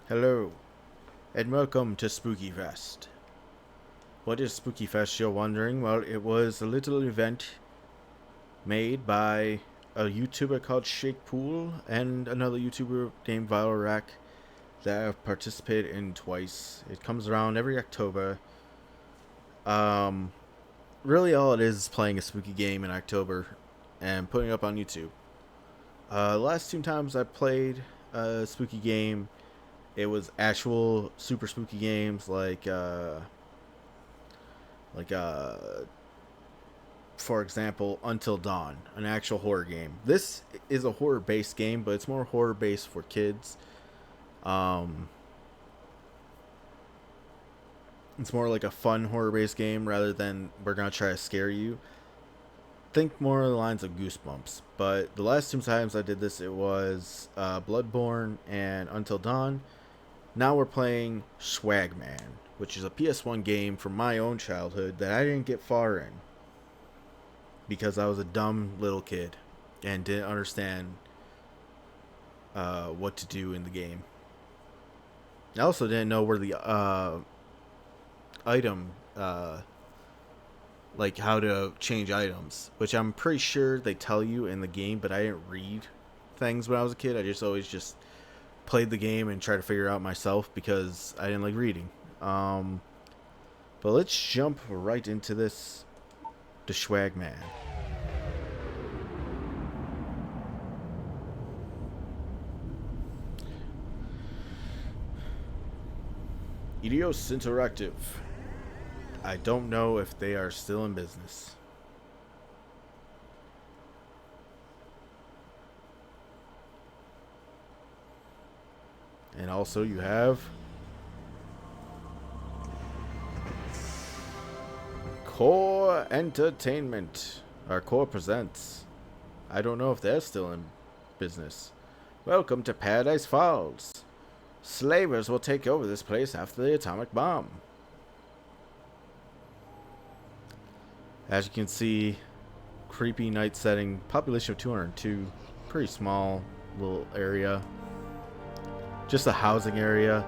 Hello, and welcome to Spookyfest. What is Spookyfest, you're wondering? Well, it was a little event made by a YouTuber called Shake Pool and another YouTuber named Viral that I've participated in twice. It comes around every October. Um, really all it is playing a spooky game in October and putting it up on YouTube. The last two times I played a spooky game, it was actual super spooky games like for example, Until Dawn, an actual horror game. This is a horror based game, but it's more horror based for kids. Um, it's more like a fun horror based game rather than we're gonna try to scare you. Think more of the lines of Goosebumps. But the last two times I did this, it was Bloodborne and Until Dawn. Now we're playing Swagman, which is a PS1 game from my own childhood that I didn't get far in because I was a dumb little kid and didn't understand what to do in the game. I also didn't know where the item, like how to change items, which I'm pretty sure they tell you in the game, but I didn't read things when I was a kid. I just always just played the game and tried to figure it out myself because I didn't like reading. But let's jump right into this. The Swagman. Idios Interactive. I don't know if they are still in business. And also you have Core Entertainment. Our Core Presents. I don't know if they're still in business. Welcome to Paradise Falls. Slavers will take over this place after the atomic bomb. As you can see, creepy night setting, population of 202, pretty small little area. Just a housing area.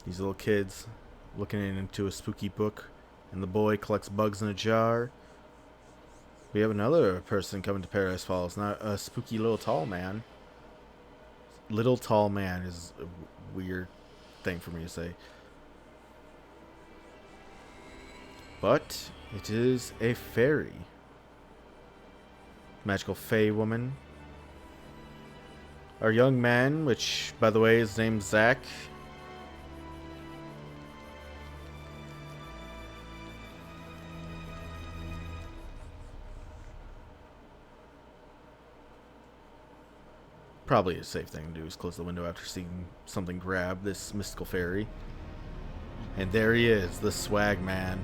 These little kids looking into a spooky book, and the boy collects bugs in a jar. We have another person coming to Paradise Falls, not a spooky little tall man. Little tall man is a weird thing for me to say. But it is a fairy. Magical fae woman. Our young man, which by the way is named Zack. Probably a safe thing to do is close the window after seeing something grab this mystical fairy. And there he is, the Swagman.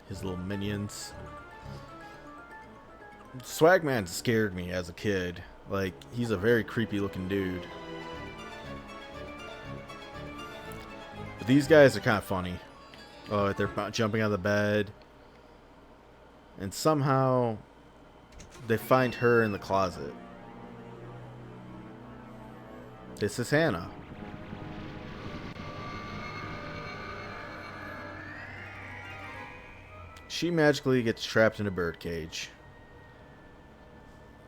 His little minions. Swagman scared me as a kid. Like, he's a very creepy looking dude. But these guys are kind of funny. Oh, they're jumping out of the bed. And somehow they find her in the closet. This is Hannah. She magically gets trapped in a birdcage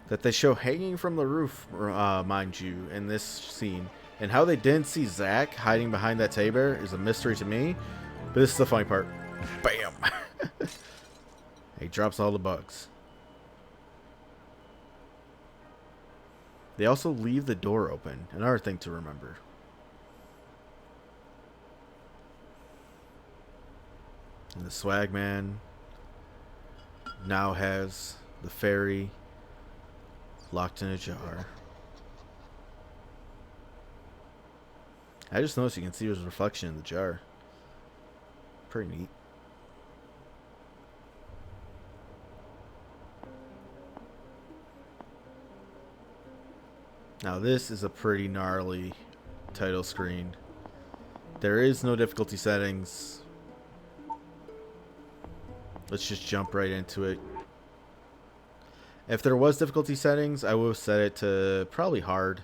that they show hanging from the roof, mind you, in this scene. And how they didn't see Zack hiding behind that table is a mystery to me. But this is the funny part. Bam! He drops all the bugs. They also leave the door open. Another thing to remember. And the Swagman now has the fairy locked in a jar. I just noticed you can see his reflection in the jar. Pretty neat. Now this is a pretty gnarly title screen. There is no difficulty settings. Let's just jump right into it. If there was difficulty settings, I would have set it to probably hard.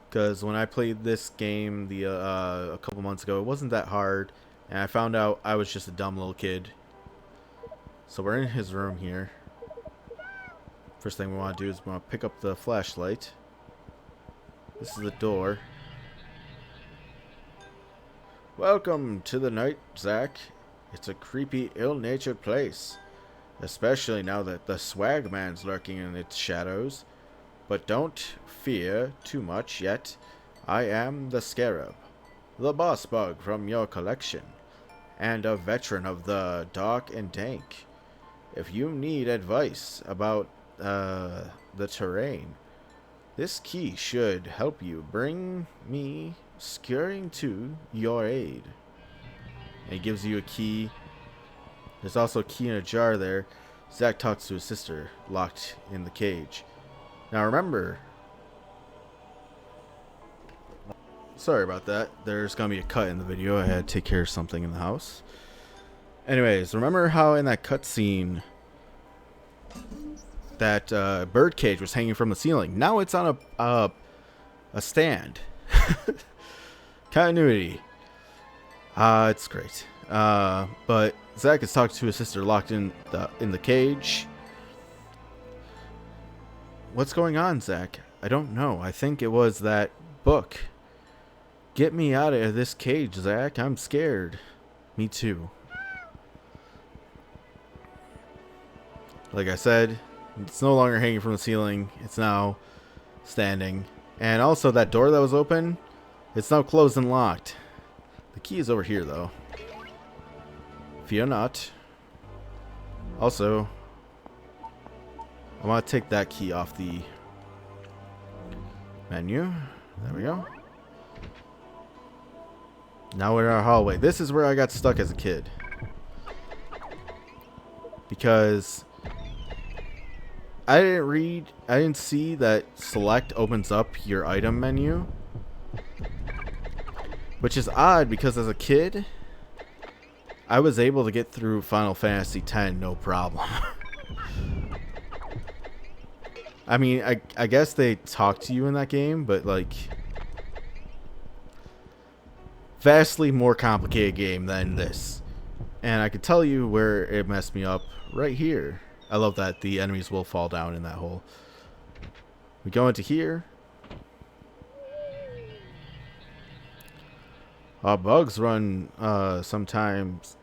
Because when I played this game a couple months ago, it wasn't that hard. And I found out I was just a dumb little kid. So we're in his room here. First thing we want to do is we want to pick up the flashlight. This is the door. Welcome to the night, Zack. It's a creepy, ill-natured place. Especially now that the Swagman's lurking in its shadows. But don't fear too much yet. I am the Scarab, the boss bug from your collection, and a veteran of the dark and dank. If you need advice about the terrain, this key should help you bring me scurrying to your aid. And it gives you a key. There's also a key in a jar there. Zack talks to his sister, locked in the cage. Now remember... Sorry about that. There's going to be a cut in the video. I had to take care of something in the house. Anyways, remember how in that cutscene that bird cage was hanging from the ceiling? Now it's on a stand. Continuity. It's great. But Zack is talking to his sister locked in the cage. What's going on, Zack? I don't know. I think it was that book. Get me out of this cage, Zack. I'm scared. Me too. Like I said, it's no longer hanging from the ceiling. It's now standing. And also that door that was open, it's now closed and locked. The key is over here, though. Fear not. Also, I want to take that key off the menu. There we go. Now we're in our hallway. This is where I got stuck as a kid. Because I didn't see that select opens up your item menu. Which is odd because as a kid, I was able to get through Final Fantasy X no problem. I mean, I guess they talk to you in that game, but like vastly more complicated game than this. And I could tell you where it messed me up right here. I love that the enemies will fall down in that hole. We go into here. Our bugs run sometimes.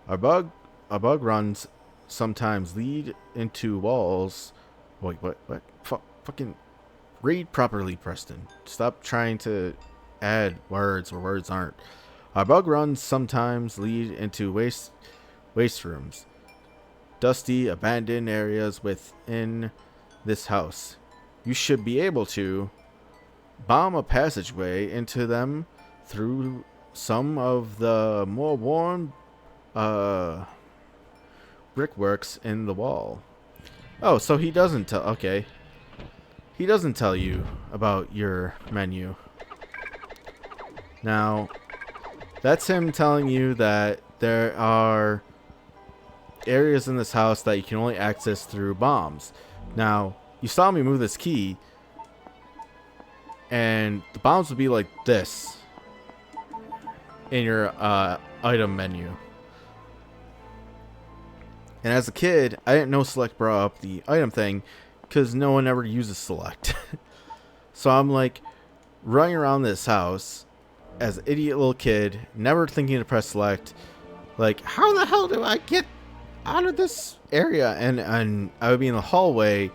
Our bug runs sometimes lead into walls. Wait, what? Fucking read properly, Preston. Stop trying to add words where words aren't. Our bug runs sometimes lead into waste rooms, dusty, abandoned areas within this house. You should be able to bomb a passageway into them through some of the more worn brickworks in the wall. Oh, so he doesn't tell. Okay, he doesn't tell you about your menu. Now, that's him telling you that there are areas in this house that you can only access through bombs. Now, you saw me move this key, and the bombs would be like this in your item menu. And as a kid, I didn't know select brought up the item thing because no one ever uses select. So I'm like running around this house as an idiot little kid, never thinking to press select. Like, how the hell do I get out of this area? And I would be in the hallway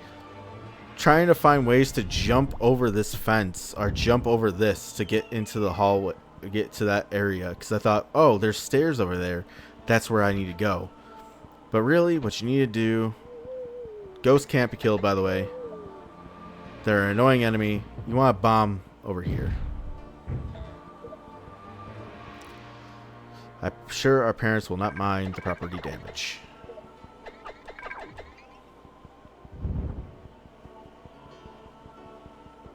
trying to find ways to jump over this fence or jump over this to get into the hallway, get to that area. Because I thought, oh, there's stairs over there. that's where I need to go. But really, what you need to do... Ghosts can't be killed, by the way. They're an annoying enemy. You want to bomb over here. I'm sure our parents will not mind the property damage.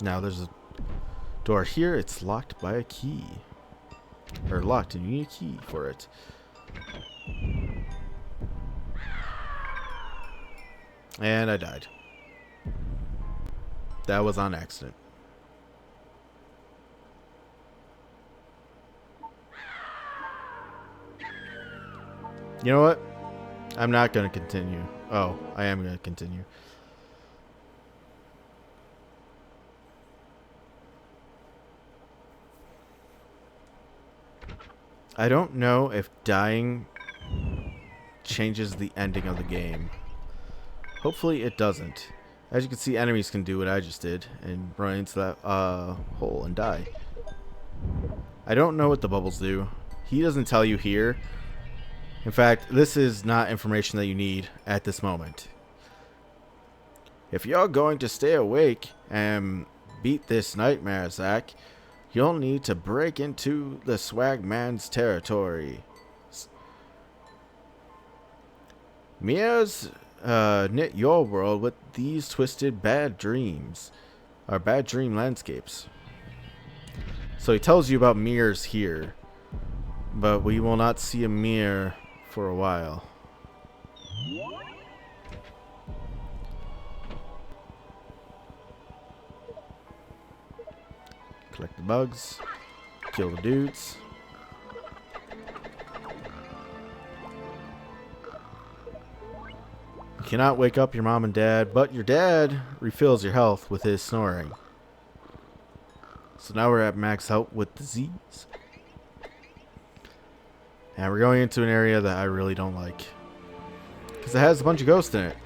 Now there's a door here. It's locked by a key. Or locked, and you need a key for it. And I died. That was on accident. You know what? I'm not going to continue. Oh, I am going to continue. I don't know if dying changes the ending of the game. Hopefully it doesn't. As you can see, enemies can do what I just did and run into that hole and die. I don't know what the bubbles do. He doesn't tell you here. In fact, this is not information that you need at this moment. If you're going to stay awake and beat this nightmare, Zack, you'll need to break into the Swagman's territory. Mia's knit your world with these twisted bad dreams, or bad dream landscapes. So he tells you about mirrors here, but we will not see a mirror for a while. Collect the bugs, kill the dudes. You cannot wake up your mom and dad, but your dad refills your health with his snoring. So now we're at max health with disease. And we're going into an area that I really don't like, because it has a bunch of ghosts in it.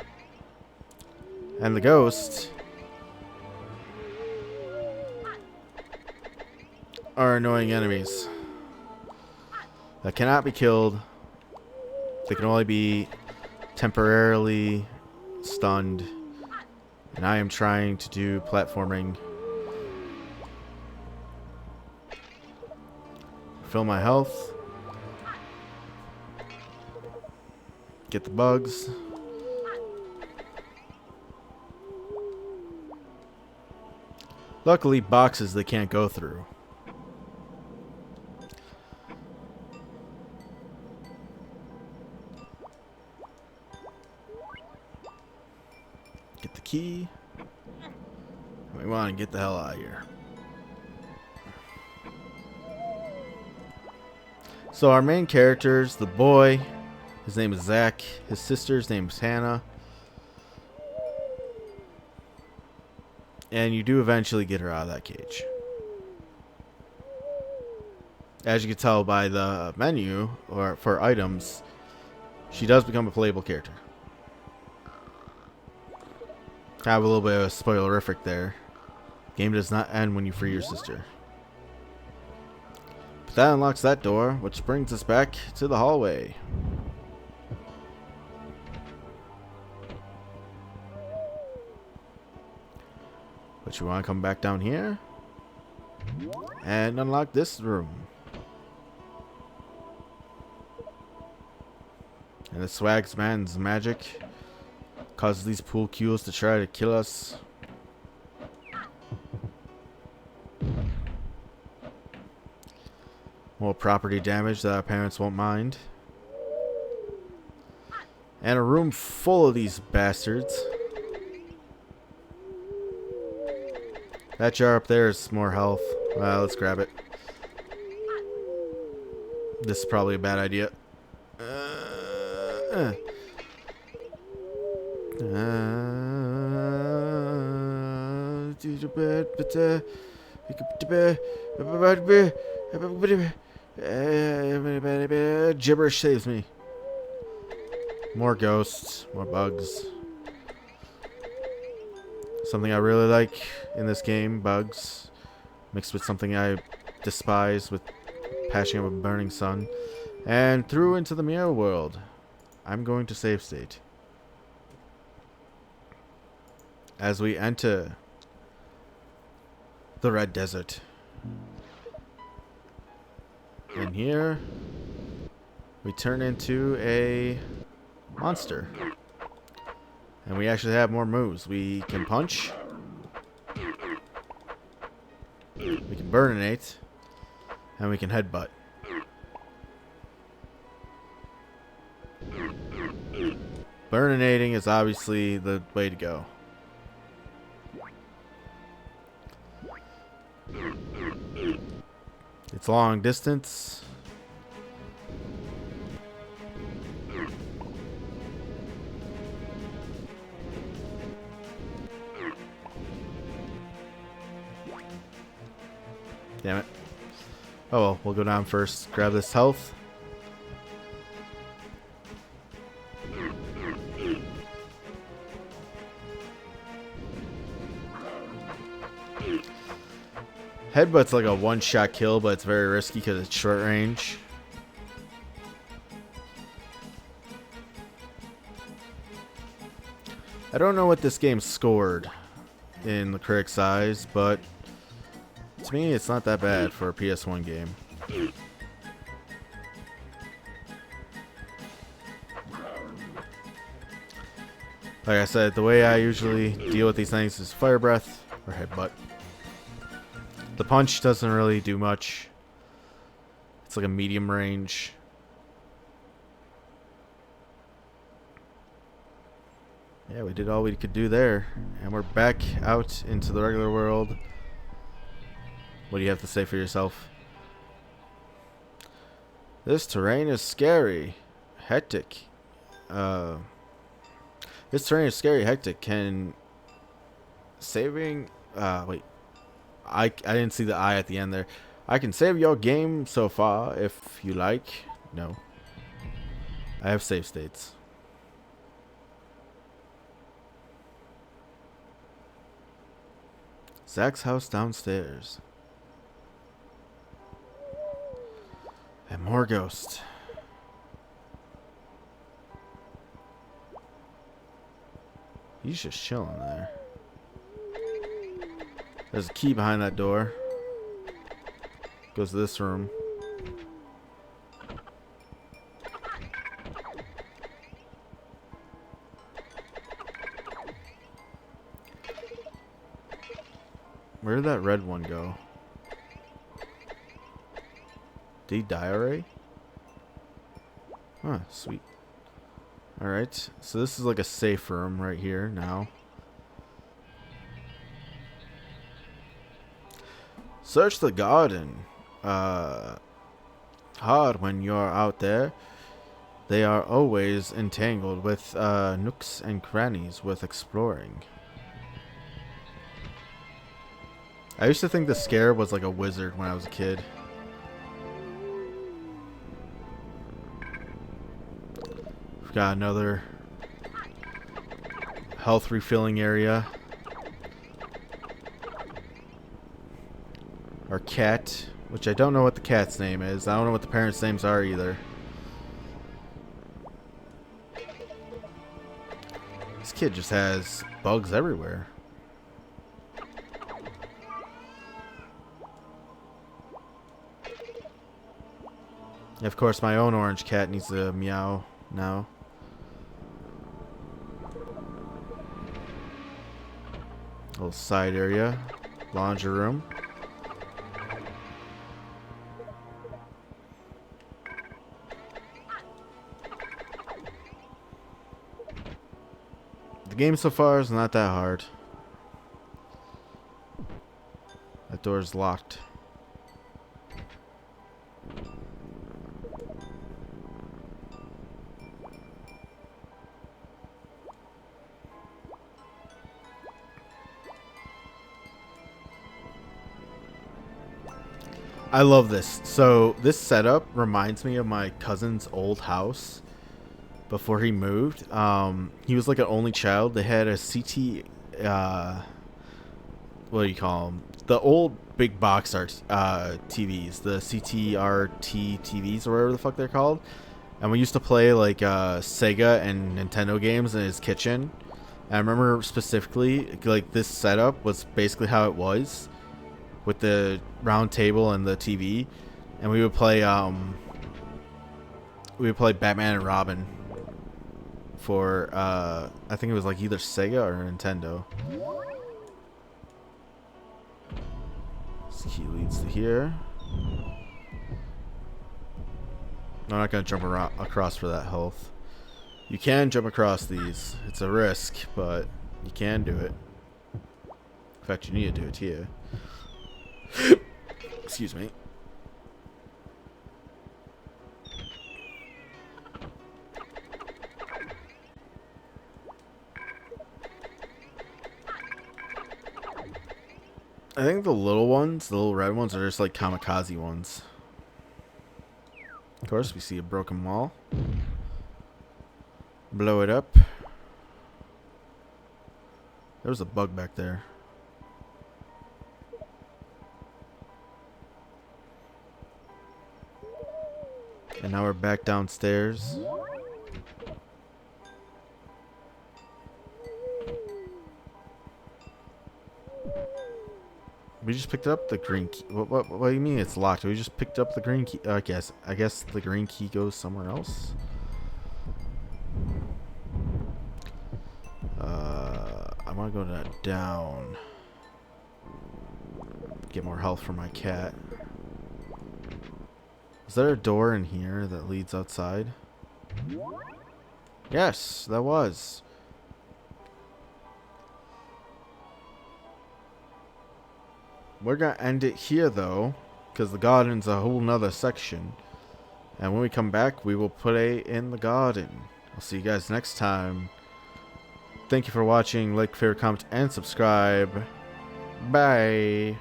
And the ghosts are annoying enemies that cannot be killed. They can only be temporarily stunned. And I am trying to do platforming. Fill my health. Get the bugs. Luckily, boxes they can't go through. Get the key. We want to get the hell out of here. So our main characters, the boy, his name is Zack. His sister's name is Hannah. And you do eventually get her out of that cage. As you can tell by the menu or for items, she does become a playable character. I have a little bit of a spoilerific there. Game does not end when you free your sister. But that unlocks that door, which brings us back to the hallway. But you want to come back down here and unlock this room. And the Swagman's magic causes these pool cues to try to kill us. More property damage that our parents won't mind. And a room full of these bastards. That jar up there is more health. Let's grab it. This is probably a bad idea. Gibberish saves me. More ghosts, more bugs. Something I really like in this game, bugs, mixed with something I despise with passion of a burning sun. And through into the mirror world. I'm going to save state. As we enter the Red Desert. And here we turn into a monster. And we actually have more moves. We can punch. We can burninate. And we can headbutt. Burninating is obviously the way to go. It's long distance. Damn it. Oh well, we'll go down first. Grab this health. Headbutt's like a one-shot kill, but it's very risky because it's short range. I don't know what this game scored in the critic's eyes, but to me, it's not that bad for a PS1 game. Like I said, the way I usually deal with these things is fire breath or headbutt. The punch doesn't really do much. It's like a medium range. Yeah, we did all we could do there. And we're back out into the regular world. What do you have to say for yourself? This terrain is scary. Hectic. This terrain is scary, hectic. Can saving... wait. I didn't see the I at the end there. I can save your game so far if you like. No. I have save states. Zack's house downstairs. And more ghosts. He's just chilling there. There's a key behind that door. Goes to this room. Where did that red one go? Did he die already? Huh, sweet. Alright, so this is like a safe room right here now. Search the garden. Hard when you're out there. They are always entangled with nooks and crannies with exploring. I used to think the scarab was like a wizard when I was a kid. We've got another health refilling area. Our cat, which I don't know what the cat's name is. I don't know what the parents' names are either. This kid just has bugs everywhere. Of course, my own orange cat needs to meow now. Little side area. Laundry room. The game so far is not that hard. That door is locked. I love this. So this setup reminds me of my cousin's old house before he moved. He was like an only child. They had a what do you call them? The old big box art TVs, the CTRT TVs or whatever the fuck they're called. And we used to play like Sega and Nintendo games in his kitchen. And I remember specifically, like, this setup was basically how it was, with the round table and the TV, and we would play Batman and Robin for I think it was like either Sega or Nintendo. This key leads to here. I'm not gonna jump across for that health. You can jump across these. It's a risk, but you can do it. In fact, you need to do it here. Excuse me. I think the little ones, the little red ones, are just like kamikaze ones. Of course, we see a broken wall. Blow it up. There was a bug back there. And now we're back downstairs. We just picked up the green key. What do you mean it's locked? We just picked up the green key. I guess the green key goes somewhere else. I want to go down. Get more health for my cat. Is there a door in here that leads outside? Yes, that was. We're gonna end it here though, because the garden's a whole nother section. And when we come back, we will play in the garden. I'll see you guys next time. Thank you for watching. Like, favorite, comment, and subscribe. Bye.